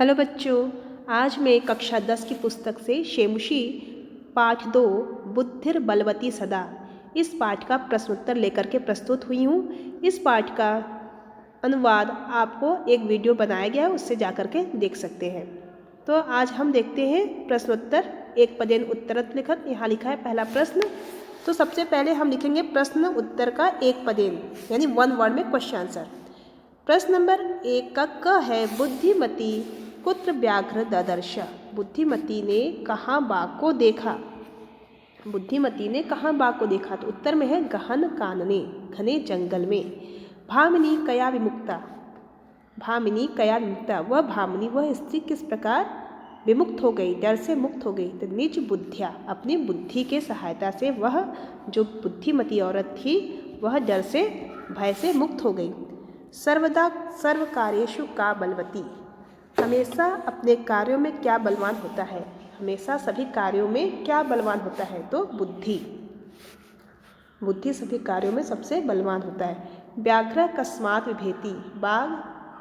Hello बच्चों, आज मैं कक्षा 10 की पुस्तक से शेमुशी पाठ 2 बुद्धिर बलवती सदा इस पाठ का प्रश्नोत्तर लेकर के प्रस्तुत हुई हूँ। इस पाठ का अनुवाद आपको एक वीडियो बनाया गया है, उससे जाकर के देख सकते हैं। तो आज हम देखते हैं प्रश्नोत्तर एक पदेन उत्तरत लिखत। यहाँ लिखा है पहला प्रश्न। तो सबसे पहले हम लिखेंगे प्रश्न उत्तर का एक पदेन यानी वन वर्ड में क्वेश्चन आंसर। प्रश्न नंबर 1 का क है बुद्धिमती कुत्र व्याघ्र ददर्श। बुद्धिमती ने कहाँ बाघ को देखा। बुद्धिमती ने कहाँ बाघ को देखा, तो उत्तर में है गहन कानने, घने जंगल में। भामिनी कया विमुक्ता। भामिनी कया विमुक्ता, वह भामिनी वह स्त्री किस प्रकार विमुक्त हो गई, डर से मुक्त हो गई। तो निज बुद्धिया, अपनी बुद्धि के सहायता से वह जो बुद्धिमती औरत थी वह डर से भय से मुक्त हो गई। सर्वदा सर्व कार्येषु का बलवती, हमेशा अपने कार्यों में क्या बलवान होता है। हमेशा सभी कार्यों में क्या बलवान होता है, तो बुद्धि। बुद्धि सभी कार्यों में सबसे बलवान होता है। व्याघ्र कस्मात् विभेति, बाघ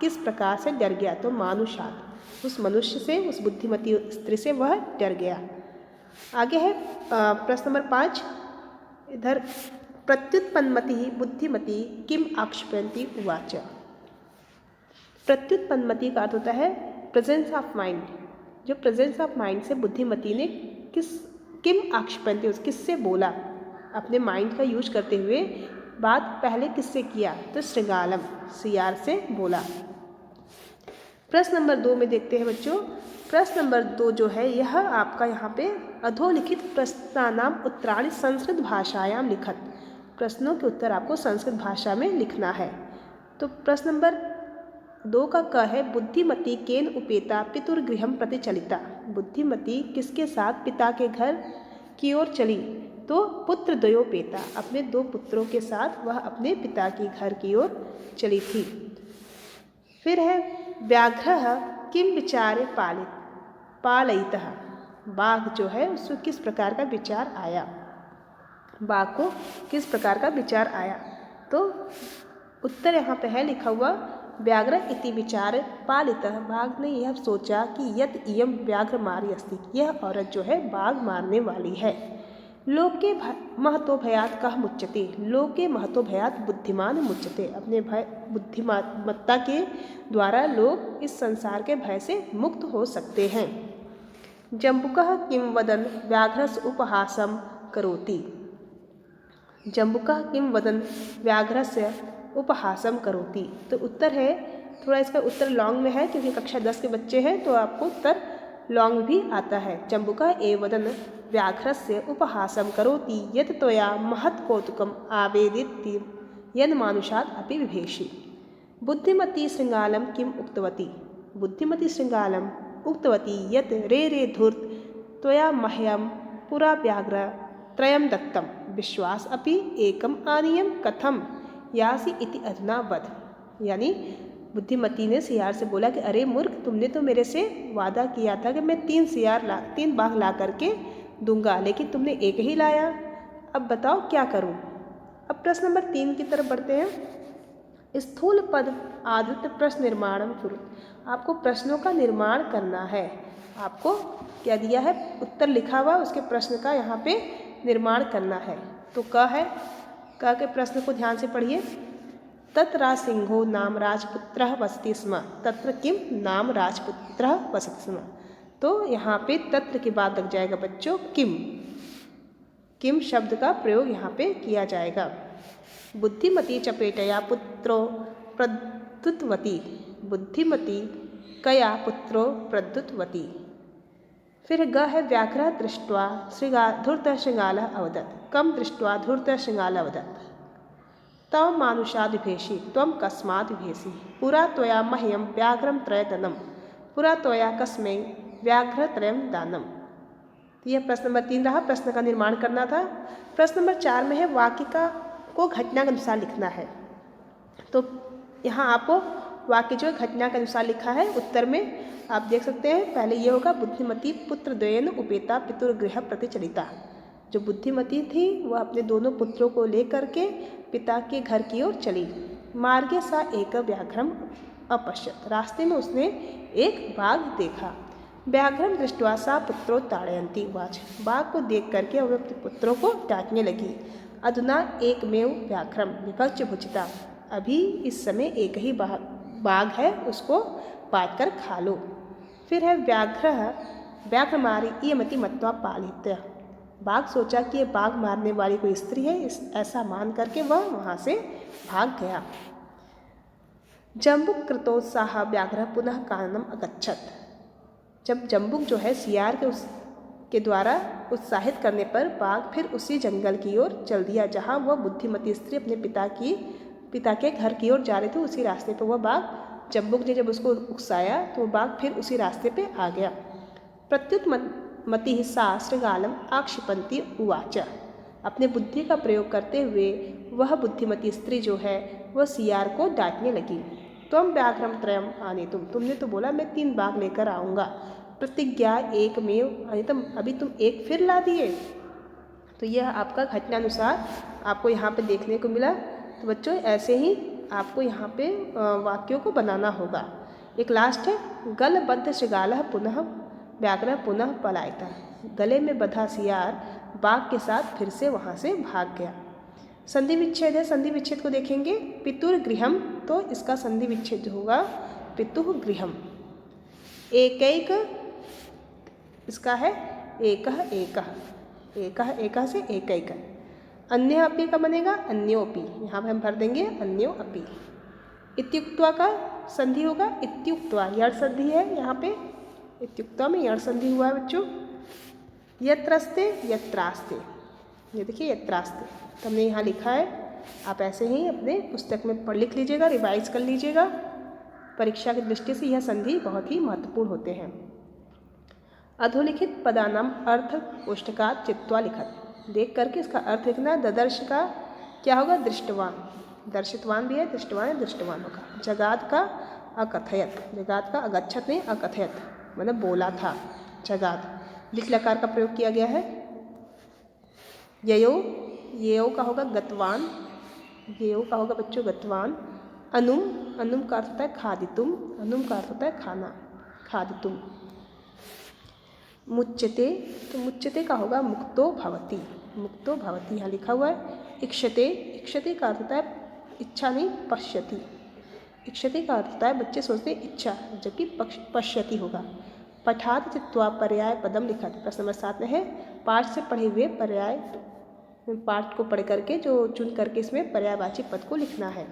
किस प्रकार से डर गया, तो मानुषात्, उस मनुष्य से, उस बुद्धिमती स्त्री से वह डर गया। आगे है प्रश्न नंबर 5। इधर प्रत्युत्पन्नमति बुद्धिमती किम आक्षेपयन्ती उवाच। प्रत्युत्पन्नमति का अर्थ होता है प्रेजेंस ऑफ माइंड। जो प्रेजेंस ऑफ माइंड से बुद्धिमती ने किम आक्षेपयन्ती, किससे बोला, अपने माइंड का यूज करते हुए बात पहले किससे किया, तो श्रृंगालम, सियार से बोला। प्रश्न नंबर 2 में देखते हैं बच्चों। प्रश्न नंबर 2 जो है यह आपका यहाँ पे अधोलिखित प्रश्नानाम उत्तराणि संस्कृत भाषायाम लिखत। प्रश्नों के उत्तर आपको संस्कृत भाषा में लिखना है। तो प्रश्न नंबर 2 का क है बुद्धिमती केन उपेता पितुर्गृहम प्रति चलिता। बुद्धिमती किसके साथ पिता के घर की ओर चली, तो पुत्र द्वयोपेता, अपने 2 पुत्रों के साथ वह अपने पिता के घर की ओर चली थी। फिर है व्याघ्र किम विचारे पालयितः, बाघ जो है उसको किस प्रकार का विचार आया, बाघ को किस प्रकार का विचार आया। तो उत्तर यहाँ पे है लिखा हुआ व्याघ्र इति विचार पालितः, बाघ ने यह सोचा कि यत इयम व्याघ्र मारी अस्ति, यह औरत जो है बाघ मारने वाली है। लोके महतो भयात कह मुच्यते, लोके महतो भयात बुद्धिमान मुच्यते, अपने भय बुद्धिमत्ता के द्वारा लोग इस संसार के भय से मुक्त हो सकते हैं। जम्बुकः किं वदन् व्याघ्रस्य उपहासं करोति। जम्बुकः किं वदन् व्याघ्रस्य उपहासम करोति, तो उत्तर है, थोड़ा इसका उत्तर लॉन्ग में है क्योंकि कक्षा 10 के बच्चे हैं, तो आपको उत्तर लॉन्ग भी आता है। जम्बुकः एव वदन् व्याघ्रस्य उपहासम करोति यत् त्वया महत् कौतुकम् आवेदिति यन् मानुषात् अपि विभेषि। बुद्धिमती श्रृंगालम किम उक्तवती। बुद्धिमती श्रृंगालम उक्तवती यत् रे धूर्त त्वया मह्यं पुरा व्याघ्र त्रयं दत्तं विश्वास अपि एकम आनीयम कथम यासी इति अधुना वद। यानी बुद्धिमती ने सियार से बोला कि अरे मूर्ख, तुमने तो मेरे से वादा किया था कि मैं 3 बाघ ला करके दूंगा, लेकिन तुमने एक ही लाया, अब बताओ क्या करूं। अब प्रश्न नंबर 3 की तरफ बढ़ते हैं। स्थूल पद आदित्य प्रश्न निर्माणम कुरु, आपको प्रश्नों का निर्माण करना है। आपको क्या दिया है, उत्तर लिखा हुआ, उसके प्रश्न का यहाँ पे निर्माण करना है। तो क है, क के प्रश्न को ध्यान से पढ़िए। तत्र सिंहो नाम राजपुत्रः वसति स्म, तत्र किम नाम राजपुत्रः वसति स्म। तो यहाँ पे तत्र के बाद लग जाएगा बच्चों किम, किम शब्द का प्रयोग यहाँ पे किया जाएगा। बुद्धिमती चपेटया पुत्रो प्रद्युतवती, बुद्धिमती कया पुत्रो प्रद्युतवती। फिर ग है व्याघ्र दृष्ट्वा धूर्तः श्रृंगालः अवदत्, कम दृष्ट्वा धूर्तः श्रृंगालः अवदत् तव मानुषाद् विभेषि त्वं कस्माद् विभेषि। पुरा त्वया मह्यं व्याघ्रं त्रयदनं, पुरा त्वया कस्मै व्याघ्र त्रयं दानम। यह प्रश्न नंबर 3 रहा, प्रश्न का निर्माण करना था। प्रश्न नंबर 4 में है वाक्य को घटना के अनुसार लिखना है। तो यहाँ आपको वाक्य जो घटना के अनुसार लिखा है, उत्तर में आप देख सकते हैं। पहले ये होगा बुद्धिमती पुत्र द्वयेन उपेता पितुर्गृह प्रति चलिता। जो बुद्धिमती थी वह अपने दोनों पुत्रों को लेकर के पिता के घर की ओर चली। मार्गे सा एक व्याघ्रम अपश्यत्, रास्ते में उसने एक बाघ देखा। व्याघ्रं दृष्ट्वा सा पुत्रो ताड़यन्ती उवाच, बाघ को देख करके वह अपने पुत्रों को डांटने लगी। अधुना एकमेव व्याघ्रम विभज्य भुजिता, अभी इस समय एक ही बाघ है, उसको काट कर खा लो। फिर है व्याघ्र मारी इयमति मत्वा पालित्य, बाघ सोचा कि ये बाघ मारने वाली कोई स्त्री है, ऐसा मान करके वह वहाँ से भाग गया। जम्बुक कृतोत्साह व्याघ्र पुनः काननम अगच्छत, जब जम्बुक जो है सियार के द्वारा उत्साहित करने पर बाघ फिर उसी जंगल की ओर चल दिया जहाँ वह बुद्धिमती स्त्री अपने पिता के घर की ओर जा रही थी। उसी रास्ते पर वह बाघ, जम्बुक ने जब उसको उकसाया तो वह बाघ फिर उसी रास्ते पे आ गया। प्रत्युत मति सा शृगालम आक्षिपंती उवाच, अपने बुद्धि का प्रयोग करते हुए वह बुद्धिमती स्त्री जो है वह सियार को डांटने लगी। त्वं व्याघ्रम त्रयम आनेतुम, तुमने तो बोला मैं 3 बाघ लेकर आऊँगा, प्रतिज्ञा एकमेव आनेतुम, अभी तुम एक फिर ला दिए। तो यह आपका घटनानुसार आपको यहाँ पे देखने को मिला। तो बच्चों ऐसे ही आपको यहाँ पे वाक्यों को बनाना होगा। एक लास्ट है, गलबद्ध शृगालः पुनः व्याघ्र पुनः पलायता, गले में बंधा सियार बाघ के साथ फिर से वहाँ से भाग गया। संधि विच्छेद है, संधि विच्छेद को देखेंगे। पितुर गृहम, तो इसका संधि विच्छेद होगा पितुः गृहम। एकैक, इसका है एकः एकः, एकः एकः से एकैक। अन्य अपि का बनेगा अन्योपि, यहाँ पे हम भर देंगे अन्यो अपि। इत्युक्त्वा का संधि होगा इत्युक्त्वा, यड़ संधि है यहाँ पे, इत्युक्त्वा में यड़ संधि हुआ है बच्चों। यत्रस्ते यत्रास्ते, ये देखिए यत्रास्ते, तो हमने यहाँ लिखा है, आप ऐसे ही अपने पुस्तक में लिख लीजिएगा, रिवाइज कर लीजिएगा। परीक्षा की दृष्टि से यह संधि बहुत ही महत्वपूर्ण होते हैं। अधोलिखित पदानाम अर्थ कोष्ठकात् चित्वा लिखत, देख करके इसका अर्थ लिखना। ददर्श का क्या होगा दृष्टवान, दर्शितवान भी है, दृष्टवान है, दृष्टवान होगा। जगात का अकथयत, जगात का अगच्छत नहीं अकथयत, मतलब बोला था। जगात लिख लकार का प्रयोग किया गया है। ययो, येयो का होगा गतवान, येयो का होगा बच्चों गतवान। अनुम, अनुम का अर्थ होता है खादितुम, अनुम का अर्थ होता है खाना, खादितुम। मुच्यते, तो मुच्यते का होगा मुक्तो भवति, मुक्तो भवति यहाँ लिखा हुआ है। इक्षते, इक्षते का अर्थ होता है इच्छा नहीं पश्यति, इक्षते का अर्थ होता है बच्चे सोचते इच्छा, जबकि पश्यति होगा। पठात चित्वा पर्याय पदम लिखत, प्रश्न नंबर 7 में है पाठ से पढ़े हुए पर्याय, पाठ को पढ़ करके जो चुन करके इसमें पर्यायवाची पद को लिखना है।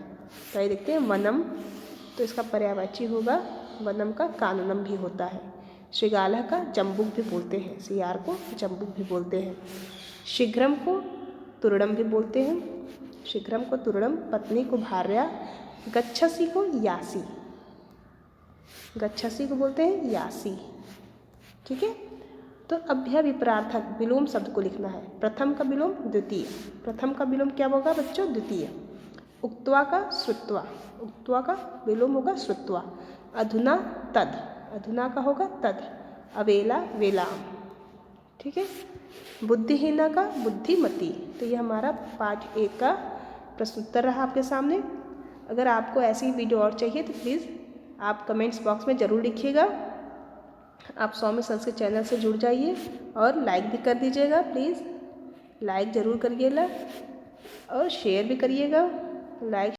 तो ये देखते हैं वनम, तो इसका पर्यायवाची होगा वनम का काननम भी होता है। शृगालः का जम्बुक भी बोलते हैं, सियार को जम्बुक भी बोलते हैं। शीघ्रम को तुरड़म भी बोलते हैं, शीघ्रम को तुरड़म। पत्नी को भार्या, गच्छसी को यासी, गच्छसी को बोलते हैं यासी, ठीक है। तो अभ्यभिप्रार्थक विलोम शब्द को लिखना है। प्रथम का विलोम द्वितीय, प्रथम का विलोम क्या होगा बच्चों द्वितीय। उक्त्वा का श्रुत्वा, उक्त्वा का विलोम होगा श्रुत्वा। अधुना तद, अधुना का होगा तद। अवेला वेलाम, ठीक है। बुद्धिहीना का बुद्धिमती। तो ये हमारा पाठ 1 का प्रश्नोत्तर रहा आपके सामने। अगर आपको ऐसी वीडियो और चाहिए तो प्लीज़ आप कमेंट्स बॉक्स में ज़रूर लिखिएगा। आप सौम्य संस्कृत चैनल से जुड़ जाइए और लाइक भी कर दीजिएगा, प्लीज़ लाइक ज़रूर करिएगा और शेयर भी करिएगा। लाइक